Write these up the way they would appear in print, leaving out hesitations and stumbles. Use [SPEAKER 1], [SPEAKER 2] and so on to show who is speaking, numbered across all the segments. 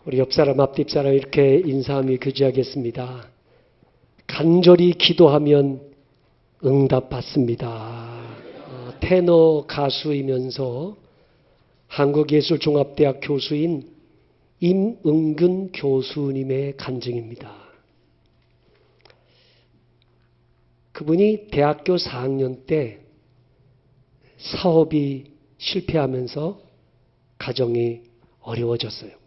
[SPEAKER 1] 우리 옆사람 앞뒷사람 이렇게 인사하며 교제하겠습니다. 간절히 기도하면 응답받습니다. 테너 가수이면서 한국예술종합대학 교수인 임은근 교수님의 간증입니다. 그분이 대학교 4학년 때 사업이 실패하면서 가정이 어려워졌어요.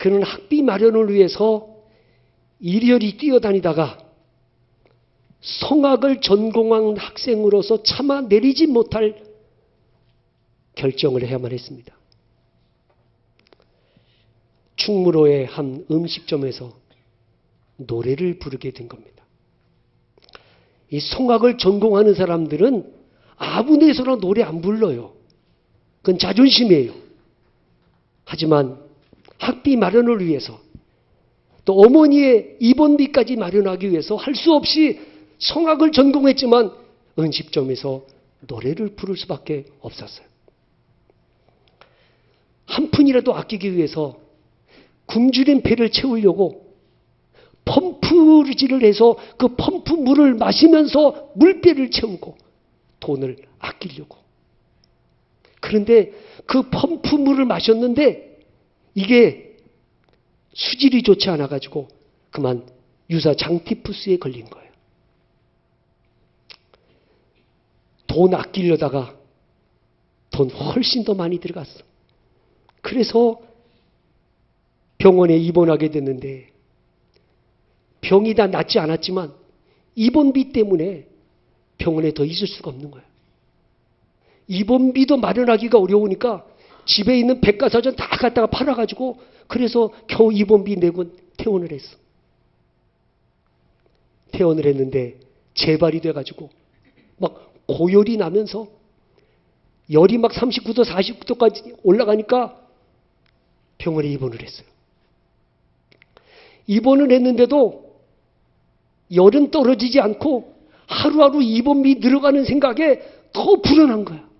[SPEAKER 1] 그는 학비 마련을 위해서 이리저리 뛰어다니다가 성악을 전공한 학생으로서 차마 내리지 못할 결정을 해야만 했습니다. 충무로의 한 음식점에서 노래를 부르게 된 겁니다. 이 성악을 전공하는 사람들은 아무데서나 노래 안 불러요. 그건 자존심이에요. 하지만 학비 마련을 위해서 또 어머니의 입원비까지 마련하기 위해서 할 수 없이 성악을 전공했지만 음식점에서 노래를 부를 수밖에 없었어요. 한 푼이라도 아끼기 위해서 굶주린 배를 채우려고 펌프질을 해서 그 펌프 물을 마시면서 물배를 채우고 돈을 아끼려고. 그런데 그 펌프 물을 마셨는데 이게 수질이 좋지 않아가지고 그만 유사 장티푸스에 걸린 거예요. 돈 아끼려다가 돈 훨씬 더 많이 들어갔어. 그래서 병원에 입원하게 됐는데 병이 다 낫지 않았지만 입원비 때문에 병원에 더 있을 수가 없는 거예요. 입원비도 마련하기가 어려우니까 집에 있는 백과사전 다 갖다가 팔아가지고 그래서 겨우 입원비 내고 퇴원을 했어. 퇴원을 했는데 재발이 돼가지고 막 고열이 나면서 열이 막 39도 49도까지 올라가니까 병원에 입원을 했어요. 입원을 했는데도 열은 떨어지지 않고 하루하루 입원비 늘어가는 생각에 더 불안한 거야.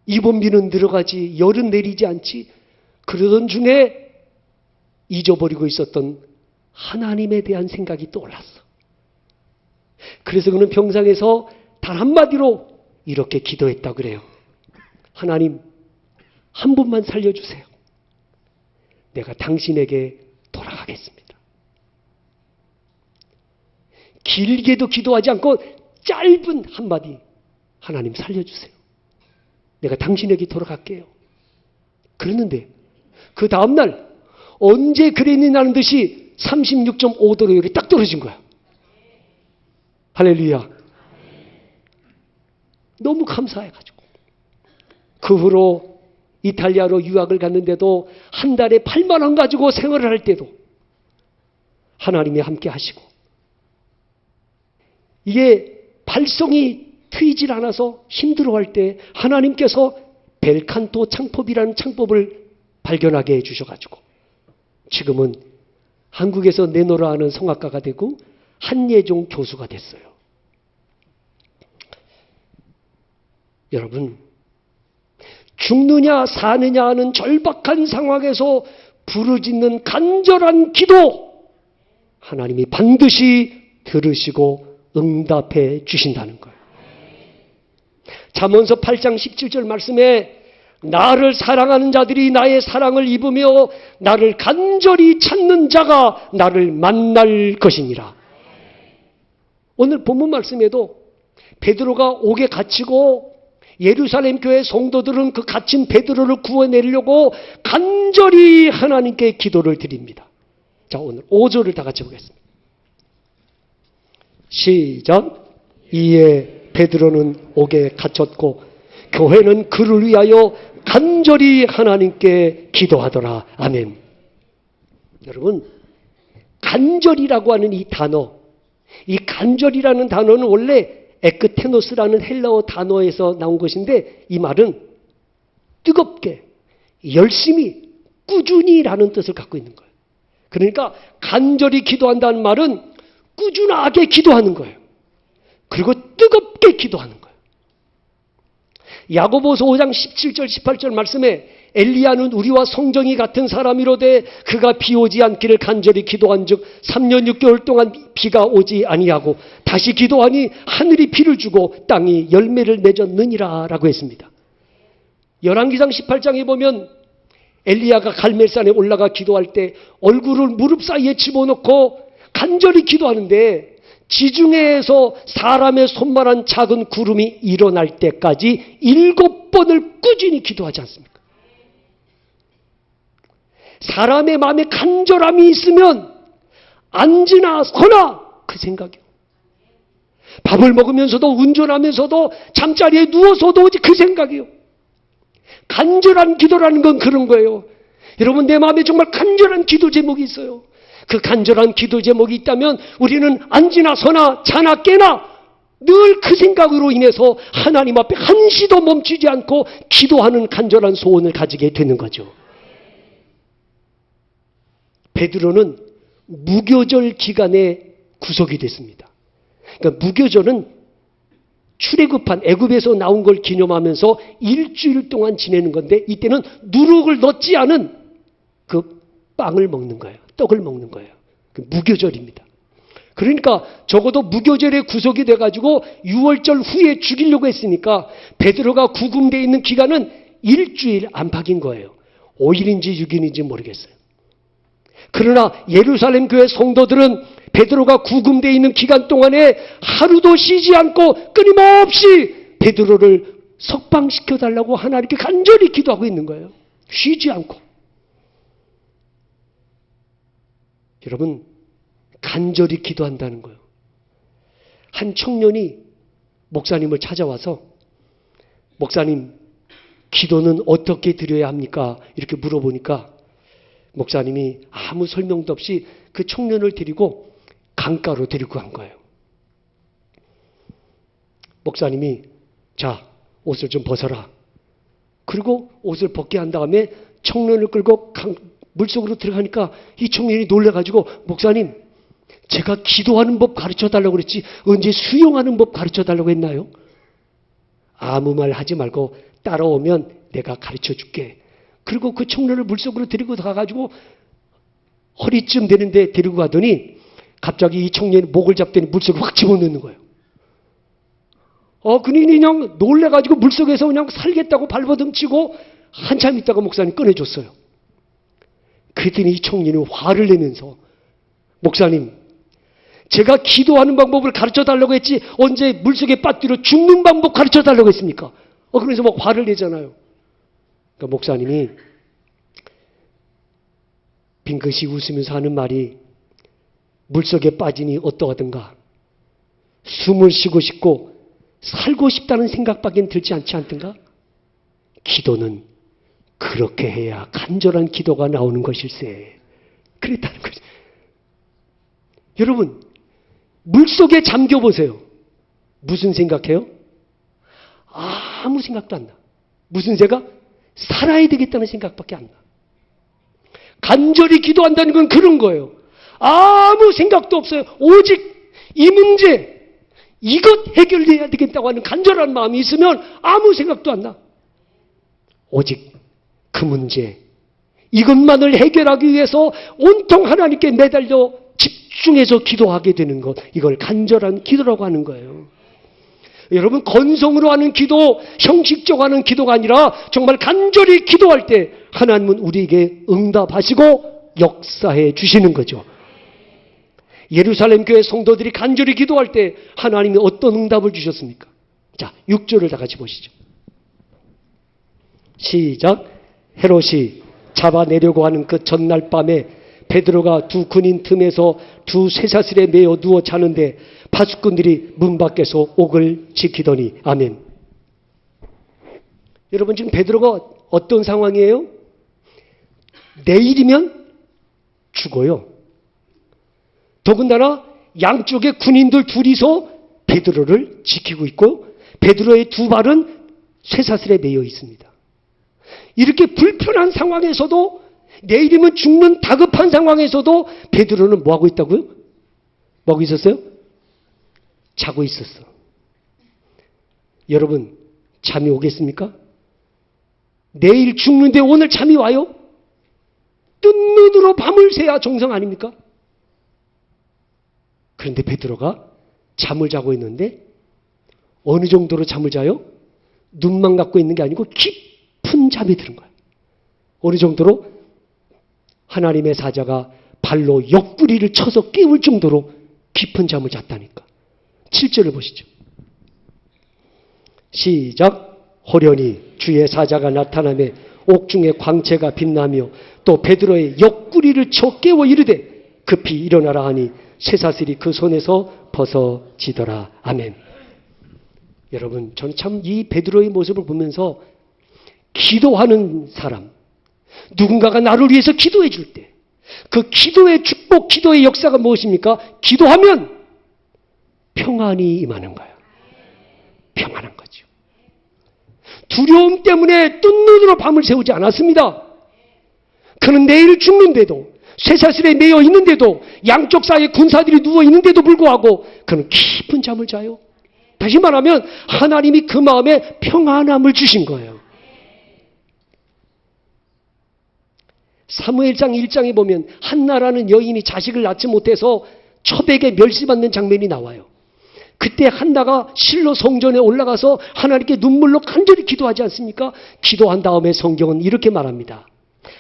[SPEAKER 1] 입원비는 늘어가지 열은 내리지 않지. 그러던 중에 잊어버리고 있었던 하나님에 대한 생각이 떠올랐어. 그래서 그는 평상에서 단 한마디로 이렇게 기도했다고 그래요. 하나님, 한 분만 살려주세요. 내가 당신에게 돌아가겠습니다. 길게도 기도하지 않고 짧은 한마디, 하나님 살려주세요. 내가 당신에게 돌아갈게요. 그랬는데 그 다음날 언제 그랬느냐는 듯이 36.5도로 열이 딱 떨어진 거야. 할렐루야. 너무 감사해가지고 그 후로 이탈리아로 유학을 갔는데도 한 달에 8만 원 가지고 생활을 할 때도 하나님이 함께 하시고 이게 발성이 트이질 않아서 힘들어할 때 하나님께서 벨칸토 창법이라는 창법을 발견하게 해주셔가지고 지금은 한국에서 내노라 하는 성악가가 되고 한예종 교수가 됐어요. 여러분, 죽느냐 사느냐 하는 절박한 상황에서 부르짖는 간절한 기도 하나님이 반드시 들으시고 응답해 주신다는 거예요. 잠언서 8장 17절 말씀에 나를 사랑하는 자들이 나의 사랑을 입으며 나를 간절히 찾는 자가 나를 만날 것이니라. 오늘 본문 말씀에도 베드로가 옥에 갇히고 예루살렘 교회 성도들은 그 갇힌 베드로를 구원내려고 간절히 하나님께 기도를 드립니다. 자, 오늘 5절을 다 같이 보겠습니다. 시작. 이에 베드로는 옥에 갇혔고 교회는 그를 위하여 간절히 하나님께 기도하더라. 아멘. 여러분, 간절이라고 하는 이 단어, 이 간절이라는 단어는 원래 에크테노스라는 헬라어 단어에서 나온 것인데 이 말은 뜨겁게, 열심히, 꾸준히라는 뜻을 갖고 있는 거예요. 그러니까 간절히 기도한다는 말은 꾸준하게 기도하는 거예요. 그리고 뜨겁게 기도하는 거예요. 야고보서 5장 17절 18절 말씀에 엘리야는 우리와 성정이 같은 사람이로되 그가 비 오지 않기를 간절히 기도한즉 3년 6개월 동안 비가 오지 아니하고 다시 기도하니 하늘이 비를 주고 땅이 열매를 맺었느니라 라고 했습니다. 열왕기상 18장에 보면 엘리야가 갈멜산에 올라가 기도할 때 얼굴을 무릎 사이에 집어넣고 간절히 기도하는데 지중해에서 사람의 손만한 작은 구름이 일어날 때까지 7번을 꾸준히 기도하지 않습니까? 사람의 마음에 간절함이 있으면 앉으나 서나 그 생각이요. 밥을 먹으면서도 운전하면서도 잠자리에 누워서도 그 생각이요. 간절한 기도라는 건 그런 거예요. 여러분, 내 마음에 정말 간절한 기도 제목이 있어요. 그 간절한 기도 제목이 있다면 우리는 앉으나 서나 자나 깨나 늘 그 생각으로 인해서 하나님 앞에 한시도 멈추지 않고 기도하는 간절한 소원을 가지게 되는 거죠. 베드로는 무교절 기간에 구속이 됐습니다. 그러니까 무교절은 출애굽한 애굽에서 나온 걸 기념하면서 일주일 동안 지내는 건데 이때는 누룩을 넣지 않은 그 빵을 먹는 거예요. 떡을 먹는 거예요. 그 무교절입니다. 그러니까 적어도 무교절에 구속이 돼가지고 6월절 후에 죽이려고 했으니까 베드로가 구금되어 있는 기간은 일주일 안팎인 거예요. 5일인지 6일인지 모르겠어요. 그러나 예루살렘 교회 성도들은 베드로가 구금되어 있는 기간 동안에 하루도 쉬지 않고 끊임없이 베드로를 석방시켜달라고 하나님께 간절히 기도하고 있는 거예요. 쉬지 않고. 여러분, 간절히 기도한다는 거예요. 한 청년이 목사님을 찾아와서 목사님, 기도는 어떻게 드려야 합니까? 이렇게 물어보니까 목사님이 아무 설명도 없이 그 청년을 데리고 강가로 데리고 간 거예요. 목사님이 자, 옷을 좀 벗어라. 그리고 옷을 벗게 한 다음에 청년을 끌고 물속으로 들어가니까 이 청년이 놀라가지고 목사님, 제가 기도하는 법 가르쳐달라고 그랬지 언제 수영하는 법 가르쳐달라고 했나요? 아무 말 하지 말고 따라오면 내가 가르쳐줄게. 그리고 그 청년을 물속으로 데리고 가가지고 허리쯤 되는데 데리고 가더니 갑자기 이 청년이 목을 잡더니 물속에 확 집어넣는 거예요. 그냥 놀래가지고 물속에서 그냥 살겠다고 발버둥치고 한참 있다가 목사님 꺼내줬어요. 그랬더니 이 청년이 화를 내면서 목사님, 제가 기도하는 방법을 가르쳐달라고 했지 언제 물속에 빠뜨려 죽는 방법 가르쳐달라고 했습니까? 그래서 막 화를 내잖아요. 그러니까 목사님이 빙긋이 웃으면서 하는 말이 물속에 빠지니 어떠하든가 숨을 쉬고 싶고 살고 싶다는 생각밖에 들지 않지 않든가? 기도는 그렇게 해야 간절한 기도가 나오는 것일세. 그랬다는 거죠. 여러분, 물속에 잠겨보세요. 무슨 생각해요? 아무 생각도 안 나. 무슨 생각? 살아야 되겠다는 생각밖에 안 나. 간절히 기도한다는 건 그런 거예요. 아무 생각도 없어요. 오직 이 문제, 이것 해결해야 되겠다고 하는 간절한 마음이 있으면 아무 생각도 안 나. 오직 그 문제, 이것만을 해결하기 위해서 온통 하나님께 매달려 집중해서 기도하게 되는 것, 이걸 간절한 기도라고 하는 거예요. 여러분, 건성으로 하는 기도, 형식적으로 하는 기도가 아니라 정말 간절히 기도할 때 하나님은 우리에게 응답하시고 역사해 주시는 거죠. 예루살렘 교회 성도들이 간절히 기도할 때 하나님이 어떤 응답을 주셨습니까? 자, 6절을 다 같이 보시죠. 시작. 헤롯이 잡아내려고 하는 그 전날 밤에 베드로가 두 군인 틈에서 두 쇠사슬에 매어 누워 자는데 파수꾼들이 문 밖에서 옥을 지키더니. 아멘. 여러분, 지금 베드로가 어떤 상황이에요? 내일이면 죽어요. 더군다나 양쪽에 군인들 둘이서 베드로를 지키고 있고 베드로의 두 발은 쇠사슬에 매여 있습니다. 이렇게 불편한 상황에서도, 내일이면 죽는 다급한 상황에서도 베드로는 뭐하고 있다고요? 뭐하고 있었어요? 자고 있었어. 여러분, 잠이 오겠습니까? 내일 죽는데 오늘 잠이 와요? 뜬 눈으로 밤을 새야 정상 아닙니까? 그런데 베드로가 잠을 자고 있는데 어느 정도로 잠을 자요? 눈만 감고 있는 게 아니고 깊은 잠이 드는 거예요. 어느 정도로? 하나님의 사자가 발로 옆구리를 쳐서 깨울 정도로 깊은 잠을 잤다니까. 7절을 보시죠. 시작. 호련히 주의 사자가 나타나며 옥중에 광채가 빛나며 또 베드로의 옆구리를 쳐 깨워 이르되 급히 일어나라 하니 쇠사슬이 그 손에서 벗어지더라. 아멘. 여러분, 저는 참 이 베드로의 모습을 보면서 기도하는 사람, 누군가가 나를 위해서 기도해 줄 때 그 기도의 축복, 기도의 역사가 무엇입니까? 기도하면 평안이 임하는 거예요. 평안한 거죠. 두려움 때문에 뜬 눈으로 밤을 새우지 않았습니다. 그는 내일 죽는데도, 쇠사슬에 매여 있는데도, 양쪽 사이에 군사들이 누워 있는데도 불구하고 그는 깊은 잠을 자요. 다시 말하면 하나님이 그 마음에 평안함을 주신 거예요. 사무엘상 1장에 보면 한나라는 여인이 자식을 낳지 못해서 초백에 멸시받는 장면이 나와요. 그때 한나가 실로 성전에 올라가서 하나님께 눈물로 간절히 기도하지 않습니까? 기도한 다음에 성경은 이렇게 말합니다.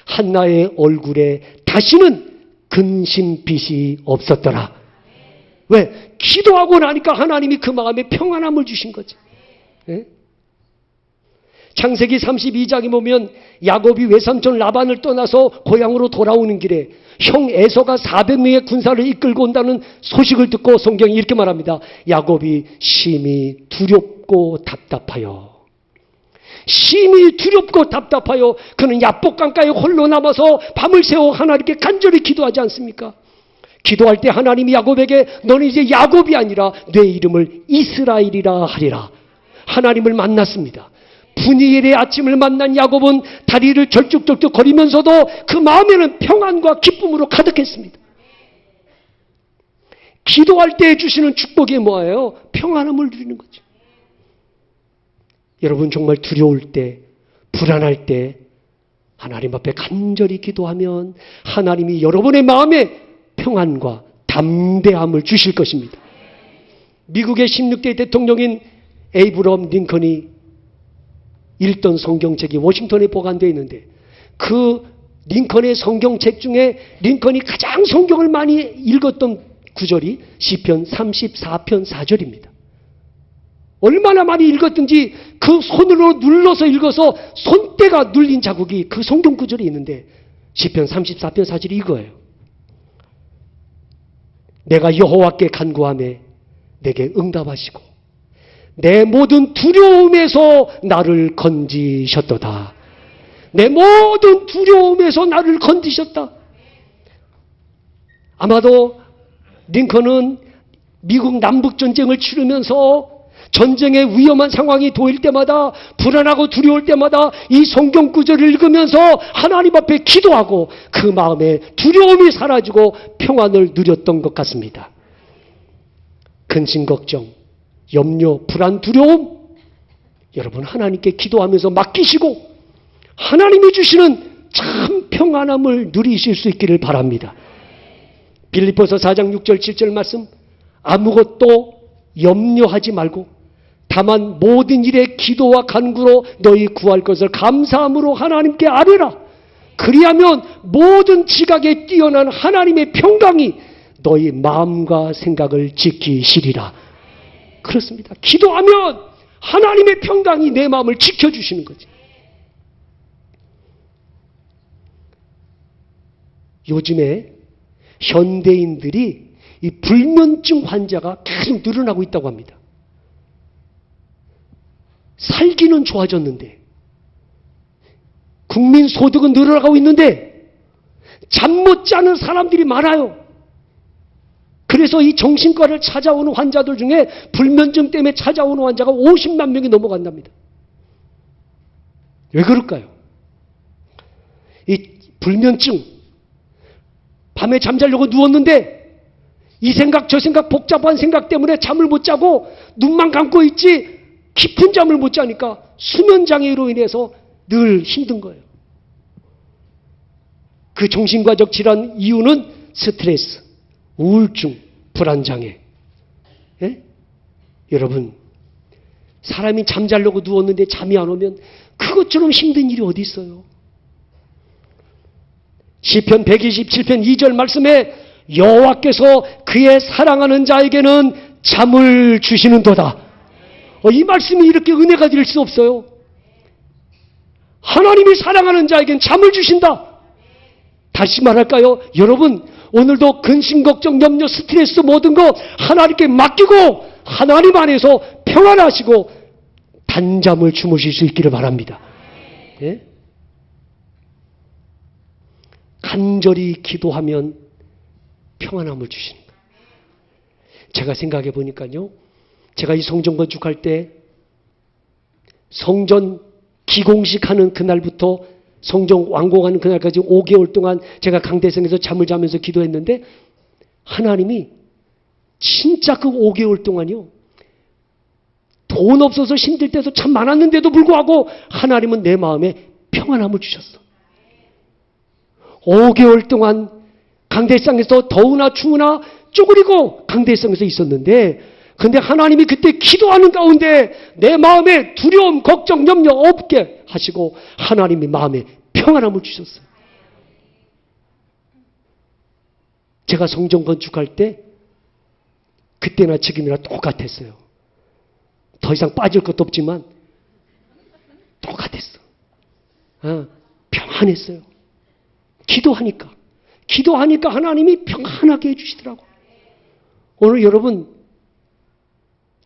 [SPEAKER 1] 한나의 얼굴에 다시는 근심빛이 없었더라. 왜? 기도하고 나니까 하나님이 그 마음에 평안함을 주신 거죠. 예? 창세기 32장에 보면 야곱이 외삼촌 라반을 떠나서 고향으로 돌아오는 길에 형 에서가 400명의 군사를 이끌고 온다는 소식을 듣고 성경이 이렇게 말합니다. 야곱이 심히 두렵고 답답하여. 심히 두렵고 답답하여 그는 야복 강가에 홀로 남아서 밤을 새워 하나님께 간절히 기도하지 않습니까? 기도할 때 하나님이 야곱에게 너는 이제 야곱이 아니라 내 이름을 이스라엘이라 하리라. 하나님을 만났습니다. 분이엘의 아침을 만난 야곱은 다리를 절뚝절뚝 거리면서도 그 마음에는 평안과 기쁨으로 가득했습니다. 기도할 때 주시는 축복이 뭐예요? 평안함을 누리는 거죠. 여러분 정말 두려울 때, 불안할 때 하나님 앞에 간절히 기도하면 하나님이 여러분의 마음에 평안과 담대함을 주실 것입니다. 미국의 16대 대통령인 에이브럼 링컨이 읽던 성경책이 워싱턴에 보관되어 있는데 그 링컨의 성경책 중에 링컨이 가장 성경을 많이 읽었던 구절이 시편 34편 4절입니다. 얼마나 많이 읽었든지 그 손으로 눌러서 읽어서 손때가 눌린 자국이 그 성경 구절이 있는데 시편 34편 4절이 이거예요. 내가 여호와께 간구하매 내게 응답하시고 내 모든 두려움에서 나를 건지셨도다. 내 모든 두려움에서 나를 건지셨다. 아마도 링컨은 미국 남북전쟁을 치르면서 전쟁의 위험한 상황이 도일 때마다 불안하고 두려울 때마다 이 성경 구절을 읽으면서 하나님 앞에 기도하고 그 마음에 두려움이 사라지고 평안을 누렸던 것 같습니다. 근심 걱정, 염려, 불안, 두려움 여러분 하나님께 기도하면서 맡기시고 하나님이 주시는 참 평안함을 누리실 수 있기를 바랍니다. 빌립보서 4장 6절 7절 말씀 아무것도 염려하지 말고 다만 모든 일에 기도와 간구로 너희 구할 것을 감사함으로 하나님께 아뢰라. 그리하면 모든 지각에 뛰어난 하나님의 평강이 너희 마음과 생각을 지키시리라. 그렇습니다. 기도하면 하나님의 평강이 내 마음을 지켜주시는 거죠. 요즘에 현대인들이 이 불면증 환자가 계속 늘어나고 있다고 합니다. 살기는 좋아졌는데 국민 소득은 늘어나고 있는데 잠 못 자는 사람들이 많아요. 그래서 이 정신과를 찾아오는 환자들 중에 불면증 때문에 찾아오는 환자가 50만 명이 넘어간답니다. 왜 그럴까요? 이 불면증, 밤에 잠자려고 누웠는데 이 생각 저 생각 복잡한 생각 때문에 잠을 못 자고 눈만 감고 있지 깊은 잠을 못 자니까 수면장애로 인해서 늘 힘든 거예요. 그 정신과적 질환 이유는 스트레스, 우울증, 불안장애. 예? 여러분, 사람이 잠자려고 누웠는데 잠이 안 오면 그것처럼 힘든 일이 어디 있어요? 시편 127편 2절 말씀에 여호와께서 그의 사랑하는 자에게는 잠을 주시는도다. 이 말씀이 이렇게 은혜가 될 수 없어요. 하나님이 사랑하는 자에게는 잠을 주신다. 다시 말할까요? 여러분, 오늘도 근심, 걱정, 염려, 스트레스 모든 거 하나님께 맡기고 하나님 안에서 평안하시고 단잠을 주무실 수 있기를 바랍니다. 예? 간절히 기도하면 평안함을 주십니다. 제가 생각해 보니까요, 제가 이 성전 건축할 때 성전 기공식 하는 그날부터 성전 완공하는 그날까지 5개월 동안 제가 강대성에서 잠을 자면서 기도했는데 하나님이 진짜 그 5개월 동안요, 돈 없어서 힘들 때도 참 많았는데도 불구하고 하나님은 내 마음에 평안함을 주셨어. 5개월 동안 강대상에서 더우나 추우나 쪼그리고 강대상에서 있었는데, 근데 하나님이 그때 기도하는 가운데 내 마음에 두려움, 걱정, 염려 없게 하시고 하나님이 마음에 평안함을 주셨어요. 제가 성전 건축할 때 그때나 지금이나 똑같았어요. 더 이상 빠질 것도 없지만 똑같았어. 평안했어요. 기도하니까 하나님이 평안하게 해주시더라고. 오늘 여러분,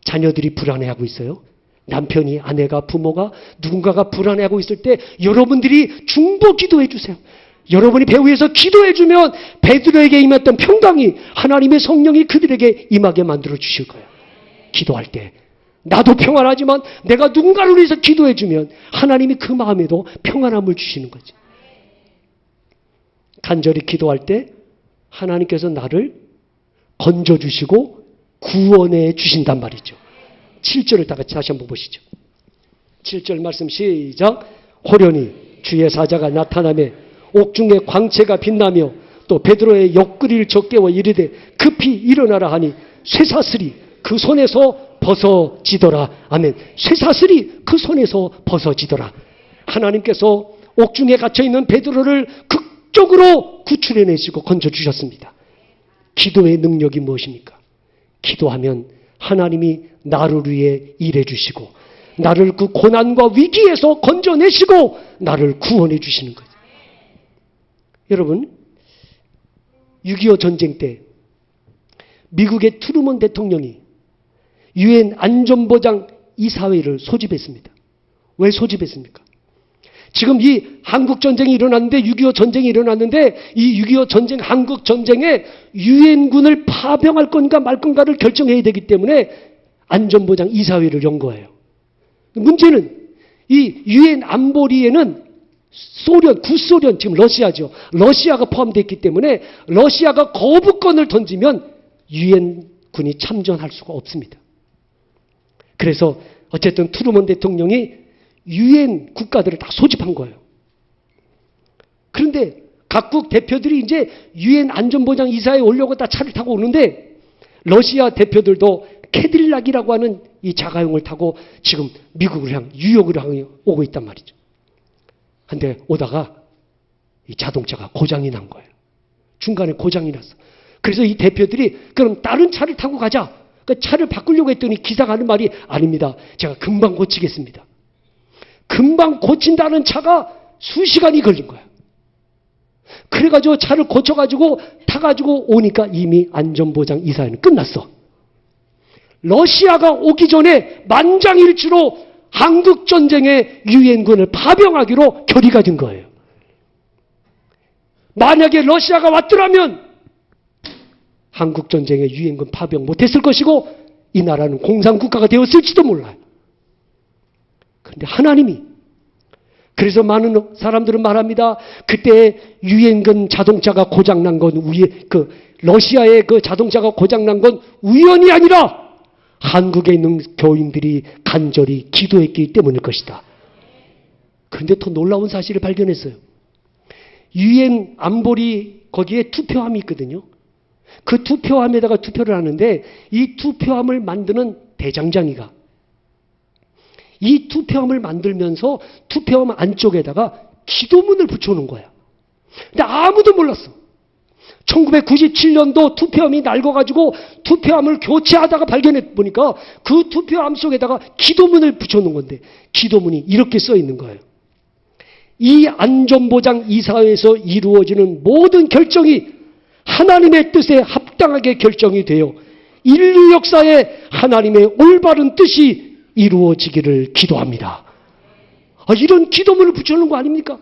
[SPEAKER 1] 자녀들이 불안해하고 있어요. 남편이, 아내가, 부모가, 누군가가 불안해하고 있을 때 여러분들이 중보 기도해 주세요. 여러분이 배후에서 기도해 주면 베드로에게 임했던 평강이 하나님의 성령이 그들에게 임하게 만들어 주실 거예요. 기도할 때 나도 평안하지만 내가 누군가를 위해서 기도해 주면 하나님이 그 마음에도 평안함을 주시는 거죠. 간절히 기도할 때 하나님께서 나를 건져주시고 구원해 주신단 말이죠. 7절을 다 같이 다시 한번 보시죠. 7절 말씀 시작. 호련히 주의 사자가 나타나며 옥중에 광채가 빛나며 또 베드로의 옆구리를 적게워 이르되 급히 일어나라 하니 쇠사슬이 그 손에서 벗어지더라. 아멘. 쇠사슬이 그 손에서 벗어지더라. 하나님께서 옥중에 갇혀있는 베드로를 극적으로 구출해내시고 건져주셨습니다. 기도의 능력이 무엇입니까? 기도하면 하나님이 나를 위해 일해 주시고 나를 그 고난과 위기에서 건져내시고 나를 구원해 주시는 거죠. 여러분, 6.25 전쟁 때 미국의 트루먼 대통령이 유엔 안전보장 이사회를 소집했습니다. 왜 소집했습니까? 지금 이 한국전쟁이 일어났는데 6.25 전쟁이 일어났는데 이 6.25 전쟁, 한국전쟁에 유엔군을 파병할 건가 말 건가를 결정해야 되기 때문에 안전보장 이사회를 연 거예요. 문제는 이 유엔 안보리에는 소련, 구소련, 지금 러시아죠. 러시아가 포함되어 있기 때문에 러시아가 거부권을 던지면 유엔군이 참전할 수가 없습니다. 그래서 어쨌든 트루먼 대통령이 유엔 국가들을 다 소집한 거예요. 그런데 각국 대표들이 이제 유엔 안전보장 이사회에 오려고 다 차를 타고 오는데 러시아 대표들도 캐딜락이라고 하는 이 자가용을 타고 지금 미국을 향, 뉴욕을 향해 오고 있단 말이죠. 근데 오다가 이 자동차가 고장이 난 거예요. 중간에 고장이 났어. 그래서 이 대표들이 그럼 다른 차를 타고 가자. 그 차를 바꾸려고 했더니 기사가 하는 말이 아닙니다. 제가 금방 고치겠습니다. 금방 고친다는 차가 수시간이 걸린 거야. 그래가지고 차를 고쳐가지고 타가지고 오니까 이미 안전보장 이사회는 끝났어. 러시아가 오기 전에 만장일치로 한국전쟁에 유엔군을 파병하기로 결의가 된 거예요. 만약에 러시아가 왔더라면 한국전쟁에 유엔군 파병 못했을 것이고 이 나라는 공산국가가 되었을지도 몰라요. 그런데 하나님이, 그래서 많은 사람들은 말합니다. 그때 유엔군 자동차가 고장난 건 러시아의 그 자동차가 고장난 건 우연이 아니라 한국에 있는 교인들이 간절히 기도했기 때문일 것이다. 그런데 더 놀라운 사실을 발견했어요. 유엔 안보리 거기에 투표함이 있거든요. 그 투표함에다가 투표를 하는데 이 투표함을 만드는 대장장이가 이 투표함을 만들면서 투표함 안쪽에다가 기도문을 붙여놓은 거야. 근데 아무도 몰랐어. 1997년도 투표함이 낡아가지고 투표함을 교체하다가 발견해 보니까 그 투표함 속에다가 기도문을 붙여놓은 건데 기도문이 이렇게 써 있는 거예요. 이 안전보장 이사회에서 이루어지는 모든 결정이 하나님의 뜻에 합당하게 결정이 되어 인류 역사에 하나님의 올바른 뜻이 이루어지기를 기도합니다. 이런 기도문을 붙여놓은 거 아닙니까?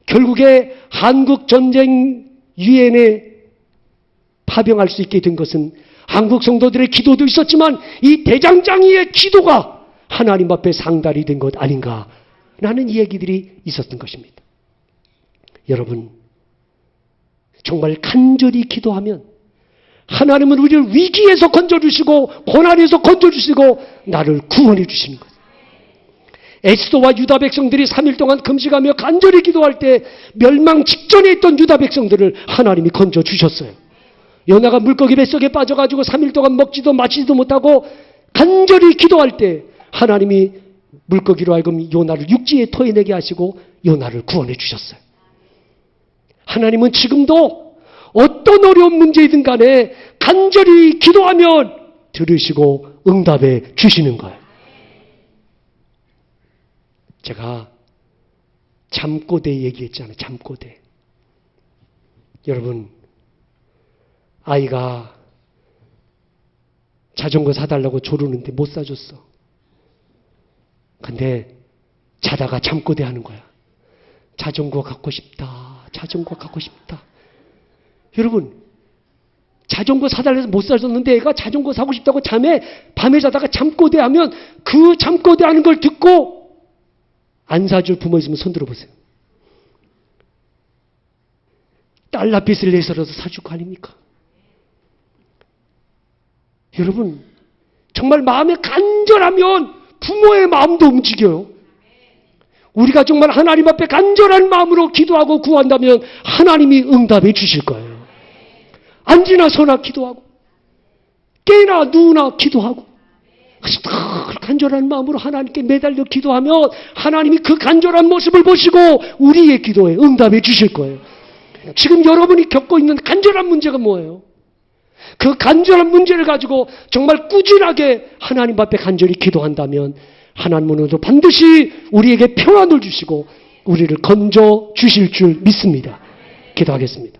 [SPEAKER 1] 결국에 한국전쟁 유엔에 파병할 수 있게 된 것은 한국 성도들의 기도도 있었지만 이 대장장이의 기도가 하나님 앞에 상달이 된 것 아닌가라는 이야기들이 있었던 것입니다. 여러분, 정말 간절히 기도하면 하나님은 우리를 위기에서 건져주시고 고난에서 건져주시고 나를 구원해 주시는 거예요. 에스더와 유다 백성들이 3일 동안 금식하며 간절히 기도할 때 멸망 직전에 있던 유다 백성들을 하나님이 건져주셨어요. 요나가 물고기 뱃속에 빠져가지고 3일 동안 먹지도 마시지도 못하고 간절히 기도할 때 하나님이 물고기로 하여금 요나를 육지에 토해내게 하시고 요나를 구원해 주셨어요. 하나님은 지금도 어떤 어려운 문제이든 간에 간절히 기도하면 들으시고 응답해 주시는 거예요. 제가 잠꼬대 얘기했잖아요. 잠꼬대. 여러분, 아이가 자전거 사달라고 조르는데 못 사줬어. 근데 자다가 잠꼬대 하는 거야. 자전거 갖고 싶다. 자전거 갖고 싶다. 여러분, 자전거 사달라고 해서 못 사줬는데 애가 자전거 사고 싶다고 밤에 자다가 잠꼬대 하면 그 잠꼬대 하는 걸 듣고 안 사줄 부모 있으면 손 들어보세요. 달러빚을 내서라도 사줄 거 아닙니까? 여러분, 정말 마음에 간절하면 부모의 마음도 움직여요. 우리가 정말 하나님 앞에 간절한 마음으로 기도하고 구한다면 하나님이 응답해 주실 거예요. 앉으나 서나 기도하고 깨나 누우나 기도하고 간절한 마음으로 하나님께 매달려 기도하면 하나님이 그 간절한 모습을 보시고 우리의 기도에 응답해 주실 거예요. 지금 여러분이 겪고 있는 간절한 문제가 뭐예요? 그 간절한 문제를 가지고 정말 꾸준하게 하나님 앞에 간절히 기도한다면 하나님은 반드시 우리에게 평안을 주시고 우리를 건져 주실 줄 믿습니다. 기도하겠습니다.